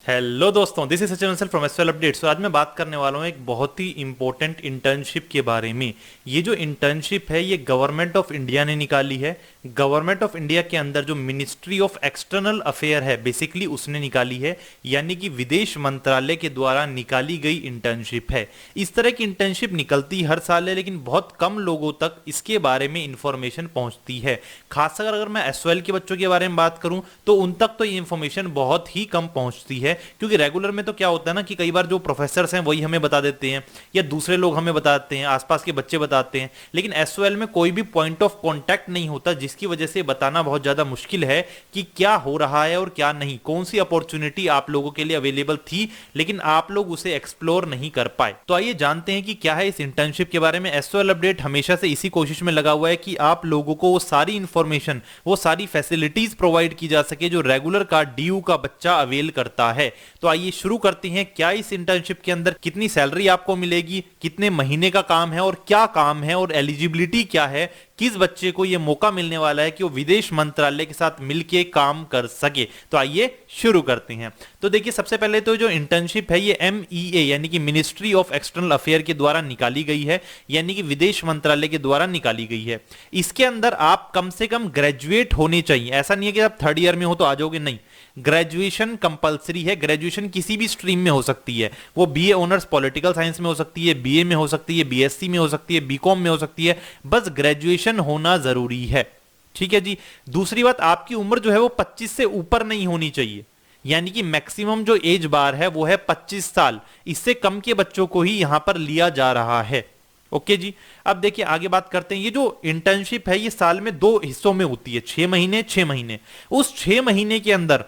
Hello दोस्तों, this is Sachin from S L updates. तो आज मैं बात करने वाला हूँ एक बहुत ही इंपॉर्टेंट इंटर्नशिप के बारे में। ये जो इंटर्नशिप है ये गवर्नमेंट ऑफ इंडिया ने निकाली है। गवर्नमेंट ऑफ इंडिया के अंदर जो मिनिस्ट्री ऑफ एक्सटर्नल अफेयर है बेसिकली उसने निकाली है, यानी कि विदेश मंत्रालय के द्वारा निकाली गई इंटर्नशिप है। इस तरह की इंटर्नशिप निकलती हर साल है, लेकिन बहुत कम लोगों तक इसके बारे में इंफॉर्मेशन पहुंचती है। खासकर अगर मैं एसवाइएल के बच्चों के बारे में बात करूं तो उन तक तो ये इंफॉर्मेशन बहुत ही कम पहुंचती है, क्योंकि रेगुलर में तो क्या होता है ना कि कई बार जो प्रोफेसर्स हैं वही हमें बता देते हैं या दूसरे लोग हमें बताते हैं, आसपास के बच्चे बताते हैं, लेकिन एसवाइएल में कोई भी पॉइंट ऑफ कांटेक्ट नहीं होता, जिसकी वजह से बताना बहुत ज्यादा मुश्किल है कि क्या हो रहा है और क्या नहीं, कौन सी अपॉर्चुनिटी आप लोगों के लिए अवेलेबल थी लेकिन आप लोग उसे एक्सप्लोर नहीं कर पाए। तो आइए जानते हैं कि क्या है इस इंटर्नशिप के बारे में। एसवाइएल अपडेट हमेशा से इसी कोशिश में लगा हुआ है कि आप लोगों को वो सारी इंफॉर्मेशन, वो सारी फैसिलिटीज प्रोवाइड की जा सके जो रेगुलर का डीयू का बच्चा अवेल करता है। तो आइए शुरू करते हैं। क्या इस इंटर्नशिप के अंदर कितनी सैलरी आपको मिलेगी, कितने महीने का काम है और क्या काम है और एलिजिबिलिटी क्या है, किस बच्चे को यह मौका मिलने वाला है कि वो विदेश मंत्रालय के साथ मिलकर काम कर सके। तो आइए शुरू करते हैं। तो देखिए, सबसे पहले तो जो इंटर्नशिप है ये MEA यानी कि मिनिस्ट्री ऑफ एक्सटर्नल अफेयर के द्वारा निकाली गई है, यानी कि विदेश मंत्रालय के द्वारा निकाली गई है। इसके अंदर आप कम से कम ग्रेजुएट होने चाहिए। ऐसा नहीं है कि आप थर्ड ईयर में हो तो आ जाओगे, नहीं, ग्रेजुएशन कंपलसरी है। ग्रेजुएशन किसी भी स्ट्रीम में हो सकती है, वो बीए ऑनर्स पॉलिटिकल साइंस में हो सकती है, बीए में हो सकती है, बीएससी में हो सकती है, बीकॉम में हो सकती है, बस ग्रेजुएशन होना जरूरी है। ठीक है जी। दूसरी बात, आपकी उम्र जो है वो 25 से ऊपर नहीं होनी चाहिए, यानी कि मैक्सिमम जो एज बार है वो है 25 साल। इससे कम के बच्चों को ही यहां पर लिया जा रहा है। ओके जी। अब देखिए आगे बात करते हैं। ये जो इंटर्नशिप है ये साल में 2 हिस्सों में होती है, 6 महीने 6 महीने। उस 6 महीने के अंदर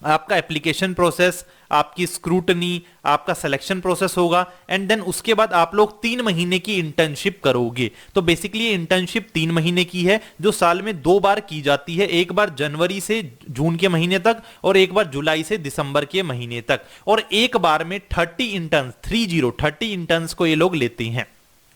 आपका एप्लीकेशन प्रोसेस, आपकी स्क्रूटनी, आपका सिलेक्शन प्रोसेस होगा एंड देन उसके बाद आप लोग 3 महीने की इंटर्नशिप करोगे। तो बेसिकली ये इंटर्नशिप 3 महीने की है जो साल में 2 बार की जाती है, एक बार जनवरी से जून के महीने तक और एक बार जुलाई से दिसंबर के महीने तक। और एक बार में 30 इंटर्न्स को ये लोग लेते हैं।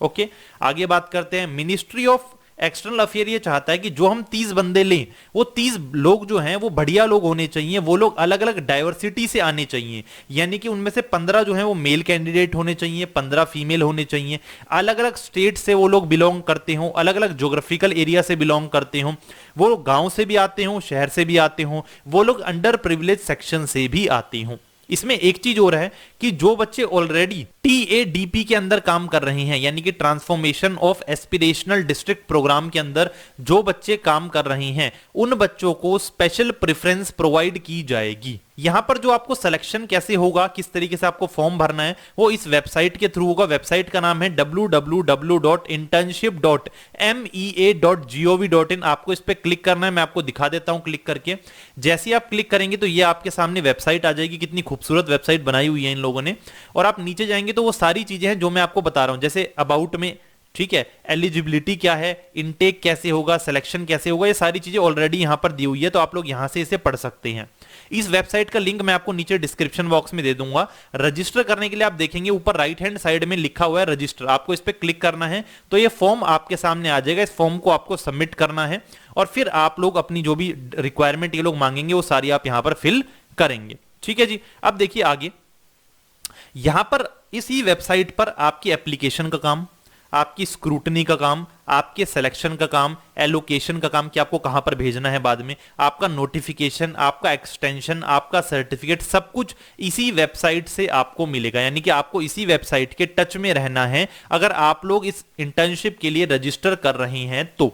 ओके, आगे बात करते हैं। मिनिस्ट्री ऑफ एक्सटर्नल अफेयर ये चाहता है कि जो हम 30 बंदे लें वो 30 लोग जो हैं वो बढ़िया लोग होने चाहिए, वो लोग अलग अलग डाइवर्सिटी से आने चाहिए, यानी कि उनमें से 15 जो हैं वो मेल कैंडिडेट होने चाहिए, 15 फीमेल होने चाहिए, अलग अलग स्टेट से वो लोग बिलोंग करते हों, अलग अलग ज्योग्राफिकल एरिया से बिलोंग करते हों, वो गांव से भी आते हों, शहर से भी आते हों, वो लोग अंडर प्रिविलेज सेक्शन से भी आते हों। इसमें एक चीज और है कि जो बच्चे ऑलरेडी TADP के अंदर काम कर रहे हैं, यानी कि transformation of aspirational district programme के अंदर जो बच्चे काम कर रहे हैं उन बच्चों को स्पेशल प्रेफरेंस प्रोवाइड की जाएगी। यहां पर जो आपको सिलेक्शन कैसे होगा, किस तरीके से आपको फॉर्म भरना है, वो इस वेबसाइट के थ्रू होगा। वेबसाइट का नाम है www.internship.mea.gov.in। आपको इस पे क्लिक करना है, मैं आपको दिखा देता हूं क्लिक करके। जैसे ही आप क्लिक करेंगे तो ये आपके सामने वेबसाइट आ जाएगी। कितनी खूबसूरत वेबसाइट बनाई हुई है इन लोगों ने। और आप नीचे जाएंगे तो वो सारी चीजें हैं जो मैं आपको बता रहा हूं, जैसे अबाउट में, ठीक है, एलिजिबिलिटी क्या है, इनटेक कैसे होगा, सिलेक्शन कैसे होगा, ये सारी चीजें ऑलरेडी यहां पर दी हुई है, तो आप लोग यहां से इसे पढ़ सकते हैं। इस वेबसाइट का लिंक मैं आपको नीचे डिस्क्रिप्शन बॉक्स में दे दूंगा। रजिस्टर करने के लिए आप देखेंगे ऊपर राइट हैंड साइड में लिखा हुआ है रजिस्टर, आपको इस पर क्लिक करना है तो ये फॉर्म आपके सामने आ जाएगा। इस फॉर्म को आपको सबमिट करना है और फिर आप लोग अपनी जो भी रिक्वायरमेंट ये लोग मांगेंगे वो सारी आप यहां पर फिल करेंगे। ठीक है जी। अब देखिए आगे, यहां पर इसी वेबसाइट पर आपकी एप्लीकेशन का काम, आपकी स्क्रूटनी का काम, आपके सिलेक्शन का काम, एलोकेशन का काम कि आपको कहां पर भेजना है बाद में, आपका नोटिफिकेशन, आपका एक्सटेंशन, आपका सर्टिफिकेट, सब कुछ इसी वेबसाइट से आपको मिलेगा। यानी कि आपको इसी वेबसाइट के टच में रहना है अगर आप लोग इस इंटर्नशिप के लिए रजिस्टर कर रहे हैं तो।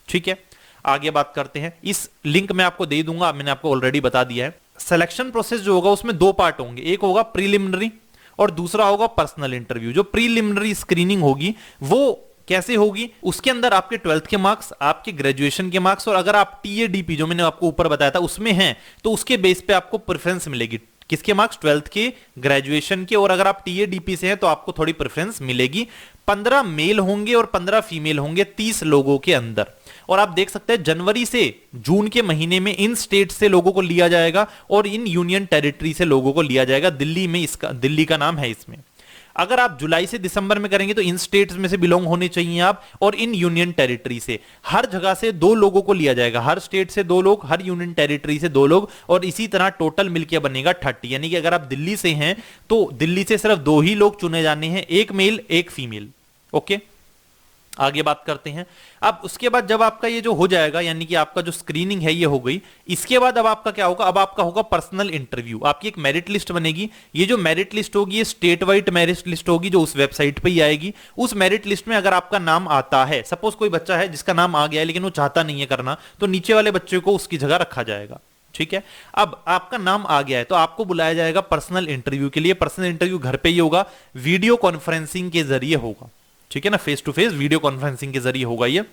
ठीक है, आगे बात करते हैं। इस लिंक मैं आपको दे दूंगा, मैंने आपको ऑलरेडी बता दिया है। सिलेक्शन प्रोसेस जो होगा उसमें 2 पार्ट होंगे, एक होगा प्रीलिमिनरी और दूसरा होगा पर्सनल इंटरव्यू। जो प्रीलिमिनरी स्क्रीनिंग होगी वो कैसे होगी, उसके अंदर आपके 12th के मार्क्स, आपके ग्रेजुएशन के मार्क्स और अगर आप TADP जो मैंने आपको ऊपर बताया था उसमें हैं तो उसके बेस पे आपको प्रेफरेंस मिलेगी। किसके मार्क्स, 12th के, ग्रेजुएशन के, और अगर आप TADP से हैं तो आपको थोड़ी प्रेफरेंस मिलेगी। 15 मेल होंगे और 15 फीमेल होंगे 30 लोगों के अंदर। और आप देख सकते हैं जनवरी से जून के महीने में इन स्टेट से लोगों को लिया जाएगा और इन यूनियन टेरिटरी से लोगों को लिया जाएगा। दिल्ली में, इसका दिल्ली का नाम है इसमें। अगर आप जुलाई से दिसंबर में करेंगे तो इन स्टेट्स में से बिलोंग होने चाहिए आप, और इन यूनियन टेरिटरी से हर जगह से 2 लोगों को लिया जाएगा, हर स्टेट से 2 लोग, हर यूनियन टेरिटरी से 2 लोग, और इसी तरह टोटल मिलकर बनेगा 30। यानी कि अगर आप दिल्ली से हैं तो दिल्ली से सिर्फ 2 ही लोग चुने जाने हैं, एक मेल एक फीमेल। ओके, आगे बात करते हैं। अब उसके बाद जब आपका ये जो हो जाएगा, यानी कि आपका जो स्क्रीनिंग है ये हो गई, इसके बाद अब आपका क्या होगा, अब आपका होगा पर्सनल इंटरव्यू। आपकी एक मेरिट लिस्ट बनेगी, ये जो मेरिट लिस्ट होगी ये स्टेट वाइड मेरिट लिस्ट होगी जो उस वेबसाइट पे ही आएगी। उस मेरिट लिस्ट में अगर आपका नाम आता है, सपोज कोई बच्चा है जिसका नाम आ गया है लेकिन वो चाहता नहीं है करना, तो नीचे वाले बच्चे को उसकी जगह रखा जाएगा। ठीक है, अब आपका नाम आ गया है तो आपको बुलाया जाएगा पर्सनल इंटरव्यू के लिए। पर्सनल इंटरव्यू घर पे ही होगा, वीडियो कॉन्फ्रेंसिंग के जरिए होगा। ठीक है ना, face to face video conferencing के जरिए होगा, ये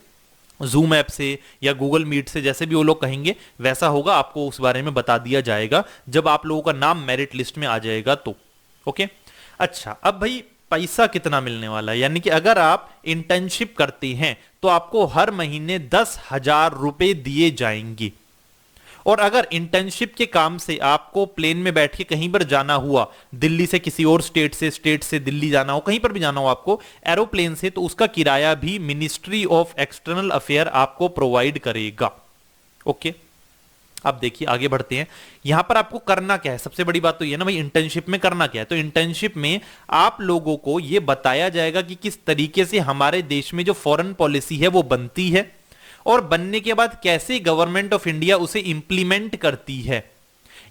जूम ऐप से या गूगल मीट से, जैसे भी वो लोग कहेंगे वैसा होगा। आपको उस बारे में बता दिया जाएगा जब आप लोगों का नाम मेरिट लिस्ट में आ जाएगा तो। ओके, अच्छा, अब भाई पैसा कितना मिलने वाला है, यानी कि अगर आप इंटर्नशिप करते हैं तो आपको हर महीने 10,000 रुपए दिए जाएंगे। और अगर इंटर्नशिप के काम से आपको प्लेन में बैठ के कहीं पर जाना हुआ, दिल्ली से किसी और स्टेट से दिल्ली जाना हो, कहीं पर भी जाना हो आपको एरोप्लेन से, तो उसका किराया भी मिनिस्ट्री ऑफ एक्सटर्नल अफेयर आपको प्रोवाइड करेगा। ओके, अब देखिए आगे बढ़ते हैं। यहां पर आपको करना क्या है, सबसे बड़ी बात तो ये ना भाई इंटर्नशिप में करना क्या है। तो इंटर्नशिप में आप लोगों को यह बताया जाएगा कि किस तरीके से हमारे देश में जो फॉरेन पॉलिसी है वो बनती है, और बनने के बाद कैसे गवर्नमेंट ऑफ इंडिया उसे इंप्लीमेंट करती है।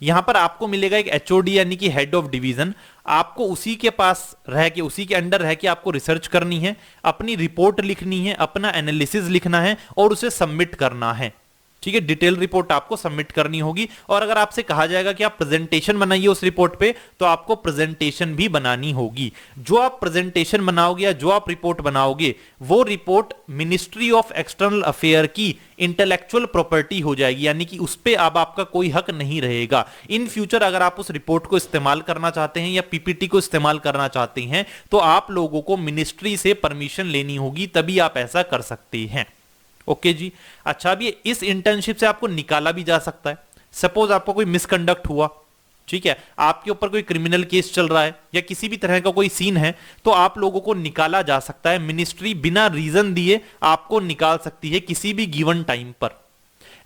यहां पर आपको मिलेगा एक एचओडी यानी कि हेड ऑफ डिवीजन, आपको उसी के पास रह के, उसी के अंडर रह के आपको रिसर्च करनी है, अपनी रिपोर्ट लिखनी है, अपना एनालिसिस लिखना है और उसे सबमिट करना है। ठीक है, डिटेल रिपोर्ट आपको सबमिट करनी होगी। और अगर आपसे कहा जाएगा कि आप प्रेजेंटेशन बनाइए उस रिपोर्ट पे, तो आपको प्रेजेंटेशन भी बनानी होगी। जो आप प्रेजेंटेशन बनाओगे या जो आप रिपोर्ट बनाओगे वो report ministry of external affair की इंटेलेक्चुअल प्रॉपर्टी हो जाएगी, यानी कि उस पे अब आपका कोई हक नहीं रहेगा। इन फ्यूचर अगर आप उस रिपोर्ट को इस्तेमाल करना चाहते हैं या पीपीटी को इस्तेमाल करना चाहते हैं तो आप लोगों को मिनिस्ट्री से परमिशन लेनी होगी, तभी आप ऐसा कर सकते हैं। ओके जी, अच्छा, अब ये इस इंटर्नशिप से आपको निकाला भी जा सकता है। सपोज आपको कोई मिसकंडक्ट हुआ, ठीक है, आपके ऊपर कोई क्रिमिनल केस चल रहा है या किसी भी तरह का कोई सीन है, तो आप लोगों को निकाला जा सकता है। मिनिस्ट्री बिना रीजन दिए आपको निकाल सकती है किसी भी गिवन टाइम पर।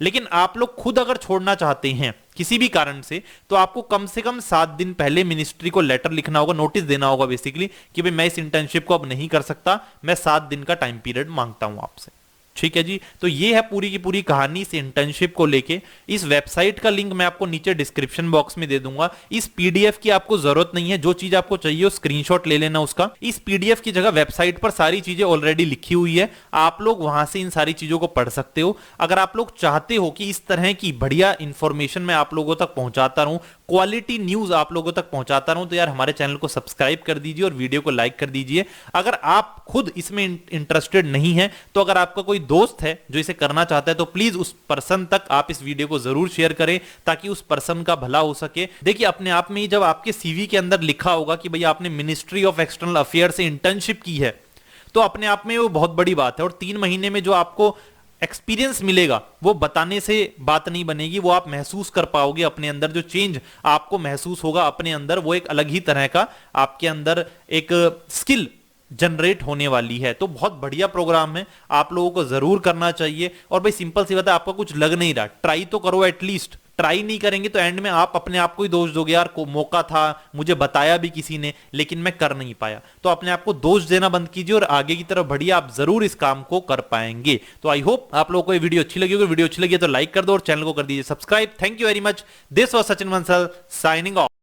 लेकिन आप लोग खुद अगर छोड़ना चाहते हैं किसी भी कारण से, तो आपको कम से कम 7 दिन पहले मिनिस्ट्री को लेटर लिखना होगा, नोटिस देना होगा बेसिकली कि भाई मैं इस इंटर्नशिप को अब नहीं कर सकता, मैं 7 दिन का टाइम पीरियड मांगता हूं आपसे। ठीक है जी, तो ये है पूरी की पूरी कहानी इस इंटर्नशिप को लेके। इस वेबसाइट का लिंक मैं आपको नीचे डिस्क्रिप्शन बॉक्स में दे दूंगा। इस पीडीएफ की आपको जरूरत नहीं है, जो चीज आपको चाहिए वो स्क्रीनशॉट ले लेना उसका। इस पीडीएफ की जगह वेबसाइट पर सारी चीजें ऑलरेडी लिखी हुई है, आप लोग वहां से इन सारी चीजों को पढ़ सकते हो। अगर आप लोग चाहते हो कि इस तरह की बढ़िया इंफॉर्मेशन मैं आप लोगों तक पहुंचाता रहूं, क्वालिटी न्यूज आप लोगों तक पहुंचाता रहूं, तो यार हमारे चैनल को सब्सक्राइब कर दीजिए और वीडियो को लाइक कर दीजिए। अगर आप खुद इसमें इंटरेस्टेड नहीं है, तो अगर आपका कोई दोस्त है जो इसे करना चाहता है, तो प्लीज उस पर्सन तक आप इस वीडियो को जरूर शेयर करें ताकि उस पर्सन का भला हो सके। देखिए, अपने आप में ही जब आपके सीवी के अंदर लिखा होगा कि भैया आपने मिनिस्ट्री ऑफ एक्सटर्नल अफेयर से इंटर्नशिप की है, तो अपने आप में वो बहुत बड़ी बात है। और 3 महीने में जो आपको एक्सपीरियंस मिलेगा वो बताने से बात नहीं बनेगी, वो आप महसूस कर पाओगे अपने अंदर। जो चेंज आपको महसूस होगा अपने अंदर, वो एक अलग ही तरह का आपके अंदर एक स्किल जनरेट होने वाली है। तो बहुत बढ़िया प्रोग्राम है, आप लोगों को जरूर करना चाहिए। और भाई सिंपल सी बात है, आपको कुछ लग नहीं रहा, ट्राई तो करो एटलीस्ट। ट्राई नहीं करेंगे तो एंड में आप अपने आप को ही दोष दोगे, यार को मौका था, मुझे बताया भी किसी ने लेकिन मैं कर नहीं पाया। तो अपने आप को दोष देना बंद कीजिए और आगे की तरफ बढ़िए, आप जरूर इस काम को कर पाएंगे। तो आई होप आप लोगों को ये वीडियो अच्छी लगी होगी। वीडियो अच्छी लगी तो लाइक कर दो और चैनल को कर दीजिए subscribe. Thank you very much. This was Sachin Bansal signing off.